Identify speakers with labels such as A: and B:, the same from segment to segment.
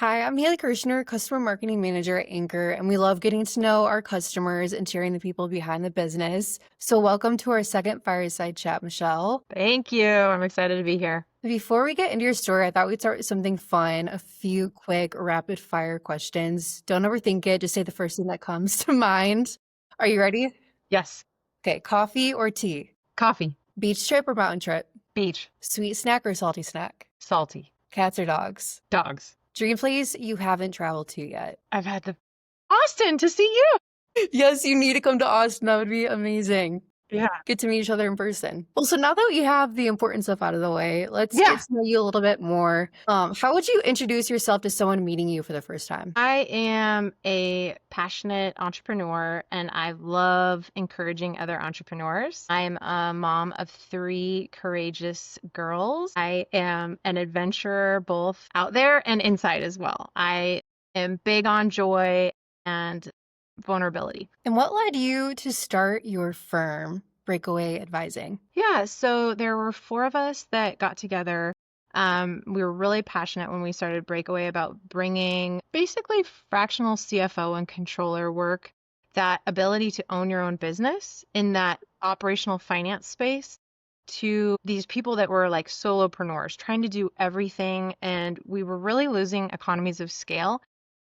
A: Hi, I'm Haley Kirshner, Customer Marketing Manager at Anchor, and we love getting to know our customers and sharing the people behind the business. So, welcome to our second fireside chat, Michelle.
B: Thank you. I'm excited to be here.
A: Before we get into your story, I thought we'd start with something fun, a few quick rapid fire questions. Don't overthink it, just say the first thing that comes to mind. Are you ready?
B: Yes.
A: Okay, coffee or tea?
B: Coffee.
A: Beach trip or mountain trip?
B: Beach.
A: Sweet snack or salty snack?
B: Salty.
A: Cats or dogs?
B: Dogs.
A: Dream place you haven't traveled to yet?
B: I've had the Austin to see you.
A: Yes, you need to come to Austin. That would be amazing.
B: Yeah.
A: Get to meet each other in person. Well, so now that we have the important stuff out of the way, let's
B: Yeah.
A: get to know you a little bit more. How would you introduce yourself to someone meeting you for the first time?
B: I am a passionate entrepreneur and I love encouraging other entrepreneurs. I'm a mom of three courageous girls. I am an adventurer both out there and inside as well. I am big on joy and vulnerability.
A: And what led you to start your firm, Breakaway Advising?
B: Yeah, so there were four of us that got together. We were really passionate when we started Breakaway about bringing basically fractional CFO and controller work, that ability to own your own business in that operational finance space to these people that were like solopreneurs trying to do everything. And we were really losing economies of scale.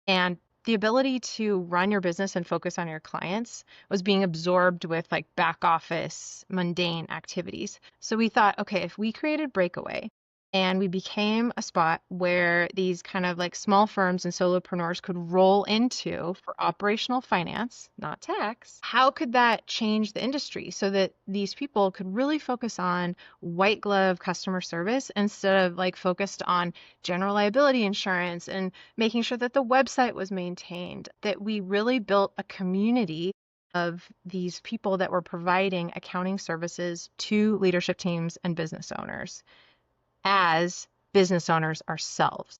B: And the ability to run your business and focus on your clients was being absorbed with like back office, mundane activities. So we thought, okay, if we created Breakaway and we became a spot where these kind of like small firms and solopreneurs could roll into for operational finance, not tax, how could that change the industry so that these people could really focus on white glove customer service instead of like focused on general liability insurance and making sure that the website was maintained, that we really built a community of these people that were providing accounting services to leadership teams and business owners as business owners ourselves.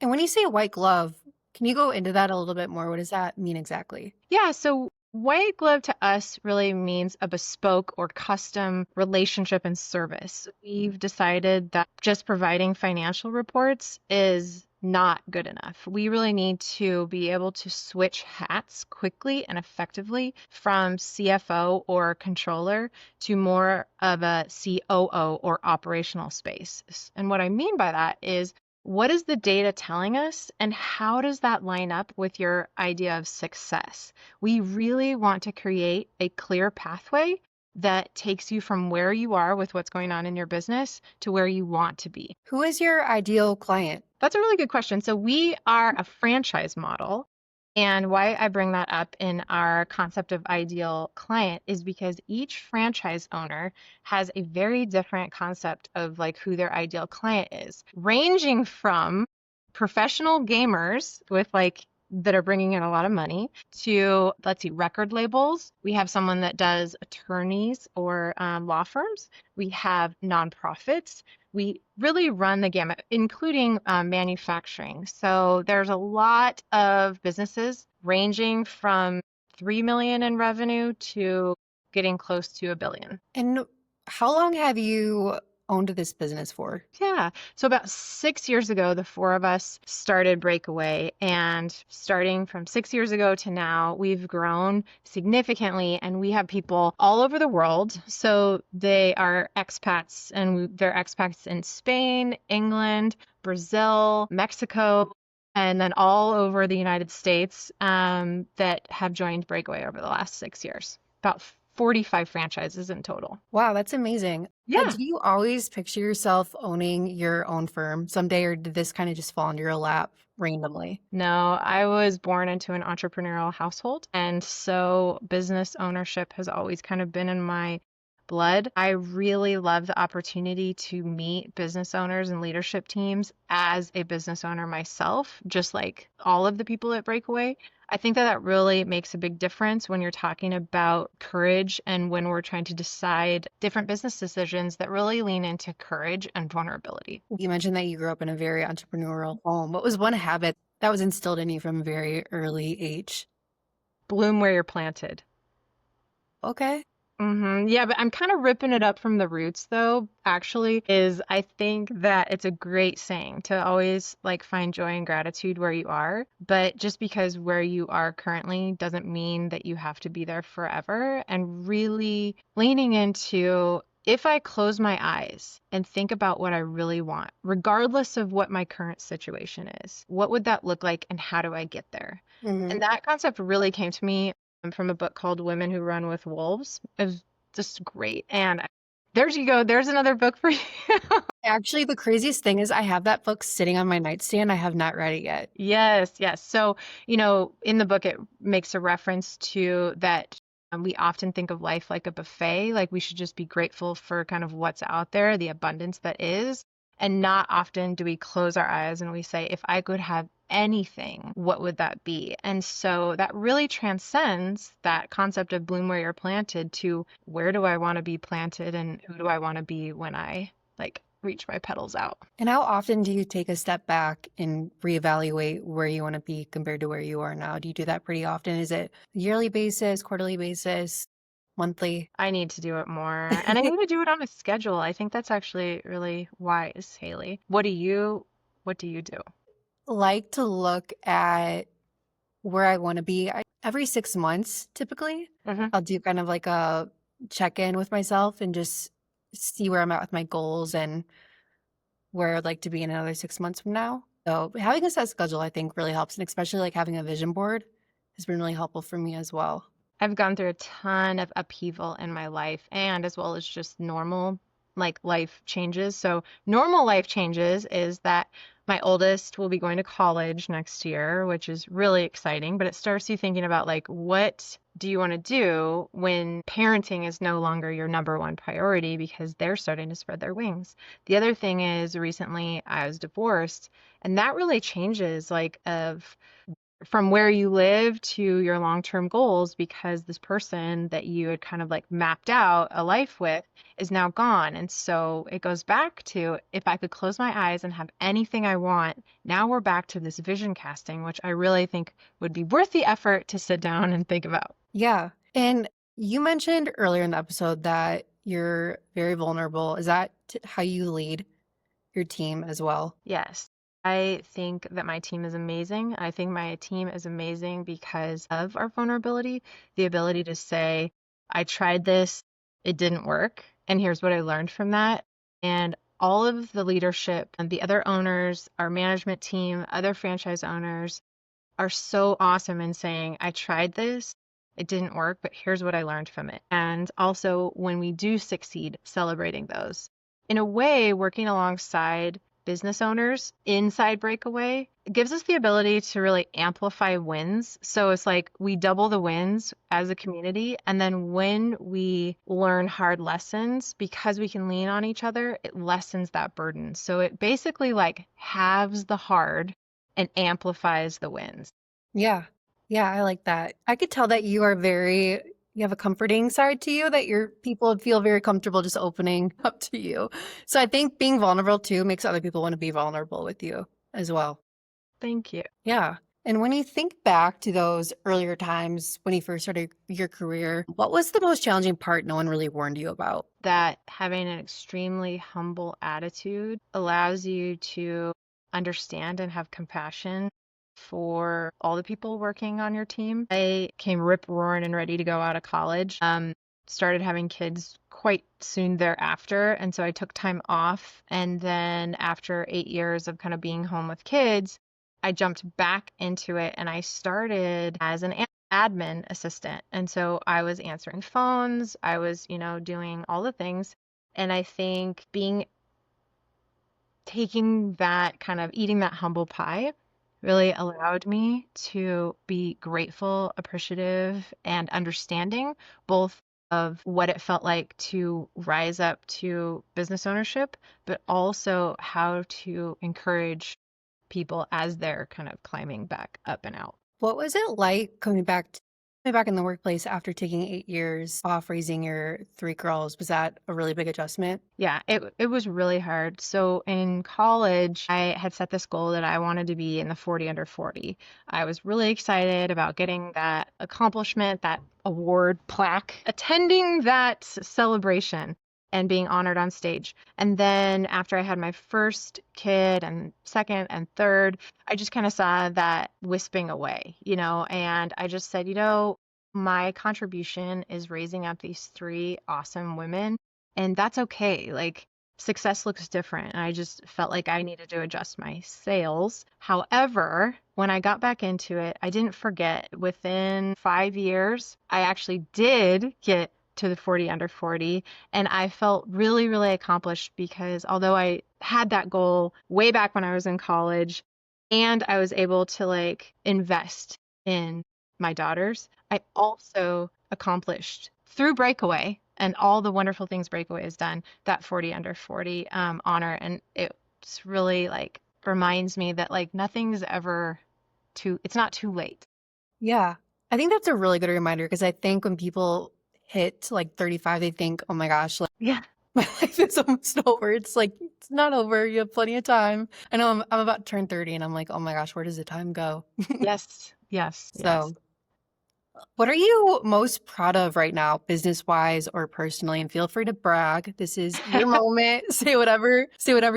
A: And when you say white glove, can you go into that a little bit more? What does that mean exactly?
B: Yeah, so white glove to us really means a bespoke or custom relationship and service. We've decided that just providing financial reports is not good enough. We really need to be able to switch hats quickly and effectively from CFO or controller to more of a COO or operational space. And what I mean by that is what is the data telling us, and how does that line up with your idea of success? We really want to create a clear pathway that takes you from where you are with what's going on in your business to where you want to be.
A: Who is your ideal client?
B: That's a really good question. So we are a franchise model. And why I bring that up in our concept of ideal client is because each franchise owner has a very different concept of like who their ideal client is, ranging from professional gamers with like that are bringing in a lot of money to, let's see, record labels. We have someone that does attorneys or law firms. We have nonprofits. We really run the gamut, including manufacturing. So there's a lot of businesses ranging from 3 million in revenue to getting close to a billion.
A: And how long have you owned this business for?
B: Yeah. So about 6 years ago, the four of us started Breakaway. And starting from 6 years ago to now, we've grown significantly and we have people all over the world. So they are expats and they're expats in Spain, England, Brazil, Mexico, and then all over the United States that have joined Breakaway over the last 6 years. About 45 franchises in total.
A: Wow, that's amazing.
B: Yeah.
A: Did you always picture yourself owning your own firm someday, or did this kind of just fall into your lap randomly?
B: No, I was born into an entrepreneurial household, and so business ownership has always kind of been in my blood. I really love the opportunity to meet business owners and leadership teams as a business owner myself, just like all of the people at Breakaway. I think that that really makes a big difference when you're talking about courage and when we're trying to decide different business decisions that really lean into courage and vulnerability.
A: You mentioned that you grew up in a very entrepreneurial home. What was one habit that was instilled in you from a very early age?
B: Bloom where you're planted.
A: Okay.
B: Yeah, but I'm kind of ripping it up from the roots though, actually, is I think that it's a great saying to always like find joy and gratitude where you are. But just because where you are currently doesn't mean that you have to be there forever. And really leaning into if I close my eyes and think about what I really want, regardless of what my current situation is, what would that look like and how do I get there?
A: Hmm.
B: And that concept really came to me from a book called Women Who Run with Wolves. It was just great. And there you go. There's another book for you.
A: Actually, the craziest thing is I have that book sitting on my nightstand. I have not read it yet.
B: Yes, yes. So, in the book, it makes a reference to that we often think of life like a buffet, like we should just be grateful for kind of what's out there, the abundance that is. And not often do we close our eyes and we say, if I could have anything, what would that be? And so that really transcends that concept of bloom where you're planted to where do I want to be planted and who do I want to be when I like reach my petals out.
A: And how often do you take a step back and reevaluate where you want to be compared to where you are now? Do you do that pretty often? Is it yearly basis, quarterly basis, monthly?
B: I need to do it more. And I need to do it on a schedule. I think that's actually really wise, Haley. What do you do?
A: Like to look at where I want to be every 6 months, typically.
B: Hmm.
A: I'll do kind of like a check in with myself and just see where I'm at with my goals and where I'd like to be in another 6 months from now. So having a set schedule, I think, really helps. And especially like having a vision board has been really helpful for me as well.
B: I've gone through a ton of upheaval in my life and as well as just normal like life changes. So normal life changes is that my oldest will be going to college next year, which is really exciting, but it starts you thinking about like what do you want to do when parenting is no longer your number one priority because they're starting to spread their wings. The other thing is recently I was divorced and that really changes like of from where you live to your long-term goals because this person that you had kind of like mapped out a life with is now gone. And so it goes back to if I could close my eyes and have anything I want, now we're back to this vision casting, which I really think would be worth the effort to sit down and think about.
A: Yeah. And you mentioned earlier in the episode that you're very vulnerable. Is that how you lead your team as well?
B: Yes. I think that my team is amazing. I think my team is amazing because of our vulnerability, the ability to say, I tried this, it didn't work, and here's what I learned from that. And all of the leadership and the other owners, our management team, other franchise owners are so awesome in saying, I tried this, it didn't work, but here's what I learned from it. And also, when we do succeed, celebrating those. In a way, working alongside business owners inside Breakaway gives us the ability to really amplify wins. So it's like we double the wins as a community. And then when we learn hard lessons, because we can lean on each other, it lessens that burden. So it basically like halves the hard and amplifies the wins.
A: Yeah. Yeah, I like that. I could tell that you have a comforting side to you that your people feel very comfortable just opening up to you. So I think being vulnerable too makes other people want to be vulnerable with you as well.
B: Thank you.
A: Yeah. And when you think back to those earlier times when you first started your career, what was the most challenging part no one really warned you about?
B: That having an extremely humble attitude allows you to understand and have compassion for all the people working on your team. I came rip roaring and ready to go out of college. Started having kids quite soon thereafter. And so I took time off. And then after 8 years of kind of being home with kids, I jumped back into it and I started as an admin assistant. And so I was answering phones, I was, doing all the things. And I think taking that kind of eating that humble pie really allowed me to be grateful, appreciative, and understanding both of what it felt like to rise up to business ownership, but also how to encourage people as they're kind of climbing back up and out.
A: What was it like coming back Back in the workplace after taking 8 years off raising your 3 girls, was that a really big adjustment?
B: Yeah, it was really hard. So in college, I had set this goal that I wanted to be in the 40 under 40. I was really excited about getting that accomplishment, that award plaque, attending that celebration and being honored on stage. And then after I had my first kid and second and third, I just kind of saw that wisping away, and I just said, my contribution is raising up these three awesome women, and that's okay. Like, success looks different. And I just felt like I needed to adjust my sales. However, when I got back into it, I didn't forget within 5 years, I actually did get to the 40 under 40. And I felt really, really accomplished because although I had that goal way back when I was in college and I was able to like invest in my daughters, I also accomplished through Breakaway and all the wonderful things Breakaway has done, that 40 under 40 honor. And it's really like reminds me that like nothing's ever it's not too late.
A: Yeah. I think that's a really good reminder because I think when people hit like 35, they think, oh my gosh, like
B: Yeah.
A: my life is almost over. It's like, it's not over. You have plenty of time. I know I'm about to turn 30 and I'm like, oh my gosh, where does the time go?
B: Yes. Yes. Yes.
A: So, what are you most proud of right now, business wise or personally? And feel free to brag. This is your moment. Say whatever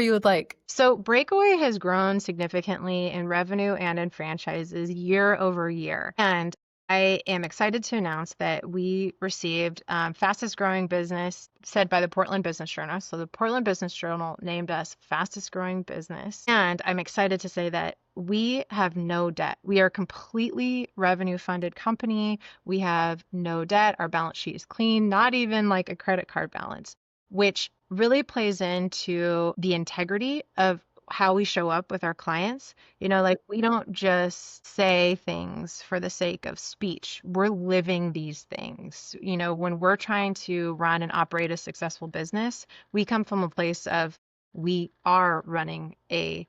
A: you would like.
B: So Breakaway has grown significantly in revenue and in franchises year over year. And I am excited to announce that we received fastest growing business said by the Portland Business Journal. So the Portland Business Journal named us fastest growing business. And I'm excited to say that we have no debt. We are a completely revenue funded company. We have no debt. Our balance sheet is clean, not even like a credit card balance, which really plays into the integrity of how we show up with our clients. Like we don't just say things for the sake of speech. We're living these things. When we're trying to run and operate a successful business, we come from a place of we are running a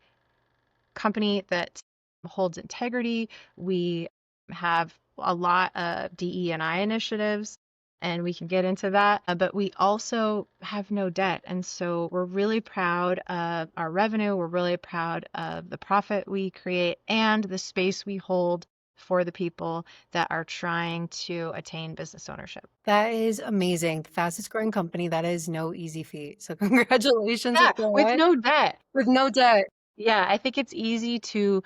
B: company that holds integrity. We have a lot of DE&I initiatives, and we can get into that. But we also have no debt. And so we're really proud of our revenue. We're really proud of the profit we create and the space we hold for the people that are trying to attain business ownership.
A: That is amazing. The fastest growing company. That is no easy feat. So congratulations
B: Yeah,
A: with
B: with
A: that.
B: no debt.
A: With no debt.
B: Yeah, I think it's easy to,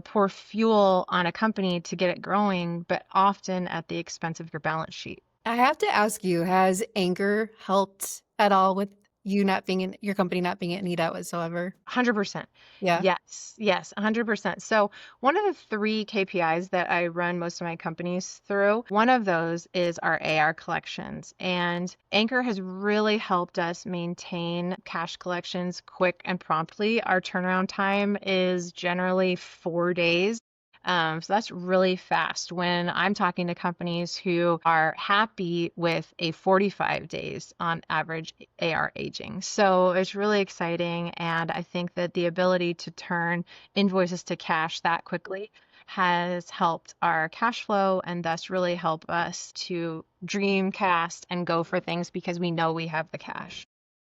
B: pour fuel on a company to get it growing, but often at the expense of your balance sheet.
A: I have to ask you, has Anchor helped at all with you not being in your company not being in any debt whatsoever?
B: 100%.
A: Yeah.
B: Yes, yes, 100%. So, one of the three KPIs that I run most of my companies through, one of those is our AR collections. And Anchor has really helped us maintain cash collections quick and promptly. Our turnaround time is generally 4 days. So that's really fast when I'm talking to companies who are happy with a 45 days on average AR aging. So it's really exciting. And I think that the ability to turn invoices to cash that quickly has helped our cash flow and thus really help us to dream, cast, and go for things because we know we have the cash.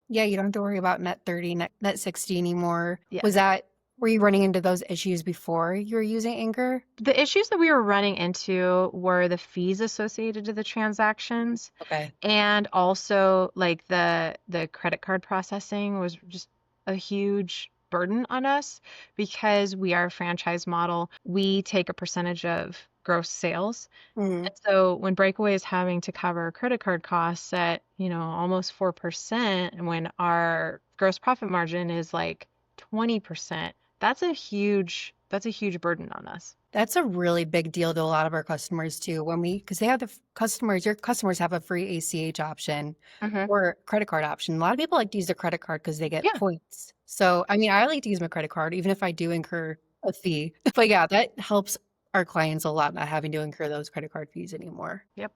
A: Yeah, you don't have to worry about net 30, net 60 anymore.
B: Yes.
A: Were you running into those issues before you were using Anchor?
B: The issues that we were running into were the fees associated to the transactions.
A: Okay.
B: And also like the credit card processing was just a huge burden on us because we are a franchise model. We take a percentage of gross sales.
A: Mhm.
B: And so when Breakaway is having to cover credit card costs at, almost 4%, and when our gross profit margin is like 20%, that's a huge burden on us.
A: That's a really big deal to a lot of our customers too. Because they have your customers have a free ACH option
B: Hmm.
A: or credit card option. A lot of people like to use their credit card because they get
B: Yeah.
A: points. So, I mean, I like to use my credit card even if I do incur a fee. But yeah, that helps our clients a lot not having to incur those credit card fees anymore.
B: Yep.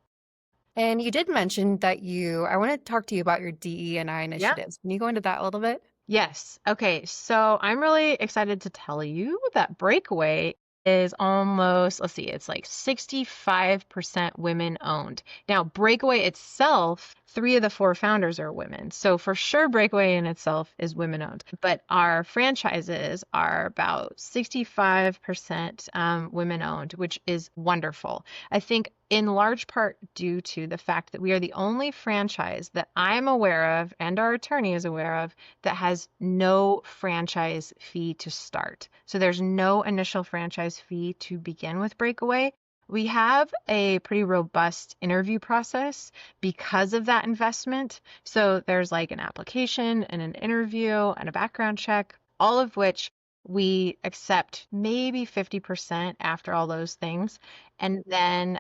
A: And you did mention that I want to talk to you about your DE&I
B: Yeah.
A: initiatives. Can you go into that a little bit?
B: Yes. Okay. So I'm really excited to tell you that Breakaway is almost, let's see, it's like 65% women owned. Now, Breakaway itself, three of the four founders are women. So for sure, Breakaway in itself is women owned. But our franchises are about 65% women owned, which is wonderful. I think in large part due to the fact that we are the only franchise that I'm aware of and our attorney is aware of that has no franchise fee to start. So there's no initial franchise fee to begin with Breakaway. We have a pretty robust interview process because of that investment. So there's like an application and an interview and a background check, all of which we accept maybe 50% after all those things. And then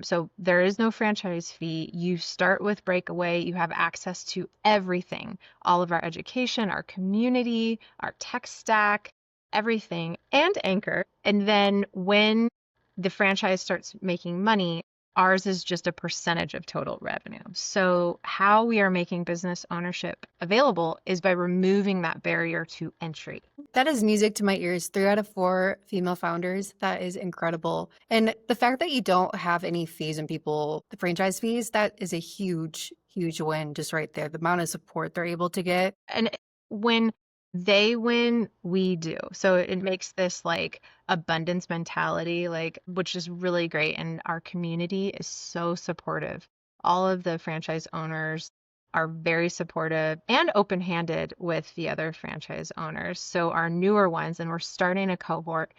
B: so there is no franchise fee. You start with Breakaway. You have access to everything, all of our education, our community, our tech stack, everything, and Anchor. And then when the franchise starts making money, ours is just a percentage of total revenue. So how we are making business ownership available is by removing that barrier to entry.
A: That is music to my ears. 3 out of 4 female founders. That is incredible. And the fact that you don't have any fees and people, the franchise fees, that is a huge, huge win just right there. The amount of support they're able to get.
B: And when they win, we do. So it makes this like abundance mentality, like, which is really great. And our community is so supportive. All of the franchise owners are very supportive and open-handed with the other franchise owners. So our newer ones, and we're starting a cohort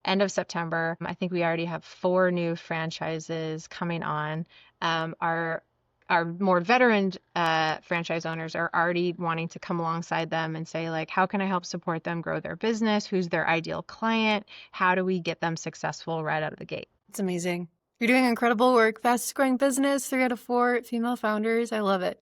B: end of September. I think we already have 4 new franchises coming on. Our more veteran franchise owners are already wanting to come alongside them and say, like, how can I help support them grow their business? Who's their ideal client? How do we get them successful right out of the gate?
A: It's amazing. You're doing incredible work. Fastest growing business, 3 out of 4 female founders. I love it.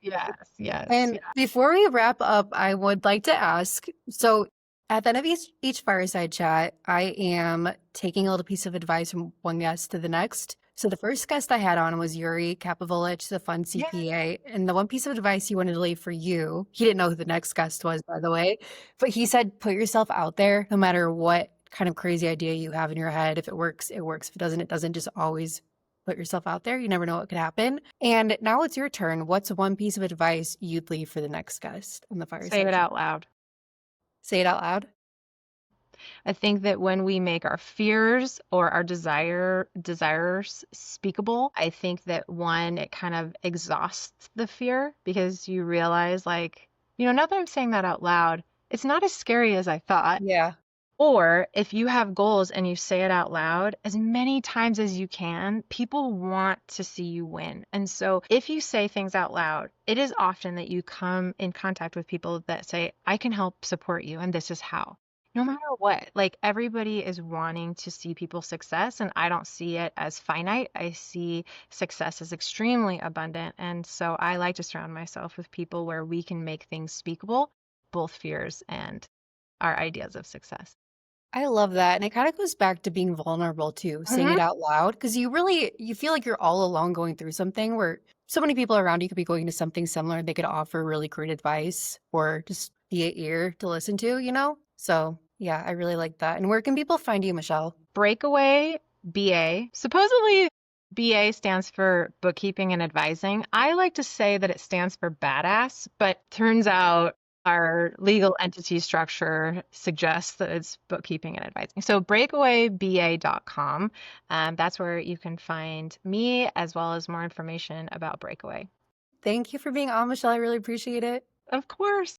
B: Yes, yes,
A: And
B: yes.
A: before we wrap up, I would like to ask, so at the end of each fireside chat, I am taking a little piece of advice from one guest to the next. So the first guest I had on was Yuri Kapovich, the fun CPA. And the one piece of advice he wanted to leave for you, he didn't know who the next guest was, by the way, but he said, put yourself out there no matter what kind of crazy idea you have in your head. If it works, it works. If it doesn't, it doesn't. Just always put yourself out there. You never know what could happen. And now it's your turn. What's one piece of advice you'd leave for the next guest on the fireside?
B: Say it out loud.
A: Say it out loud.
B: I think that when we make our fears or our desires speakable, I think that one, it kind of exhausts the fear because you realize like, now that I'm saying that out loud, it's not as scary as I thought.
A: Yeah.
B: Or if you have goals and you say it out loud as many times as you can, people want to see you win. And so if you say things out loud, it is often that you come in contact with people that say, I can help support you, and this is how. No matter what, like everybody is wanting to see people's success, and I don't see it as finite. I see success as extremely abundant. And so I like to surround myself with people where we can make things speakable, both fears and our ideas of success.
A: I love that. And it kind of goes back to being vulnerable too, saying it out loud. Because you feel like you're all alone going through something where so many people around you could be going to something similar and they could offer really great advice or just be an ear to listen to? So yeah, I really like that. And where can people find you, Michelle?
B: Breakaway BA. Supposedly, BA stands for bookkeeping and advising. I like to say that it stands for badass, but turns out our legal entity structure suggests that it's bookkeeping and advising. So breakawayba.com. That's where you can find me as well as more information about Breakaway.
A: Thank you for being on, Michelle. I really appreciate it.
B: Of course.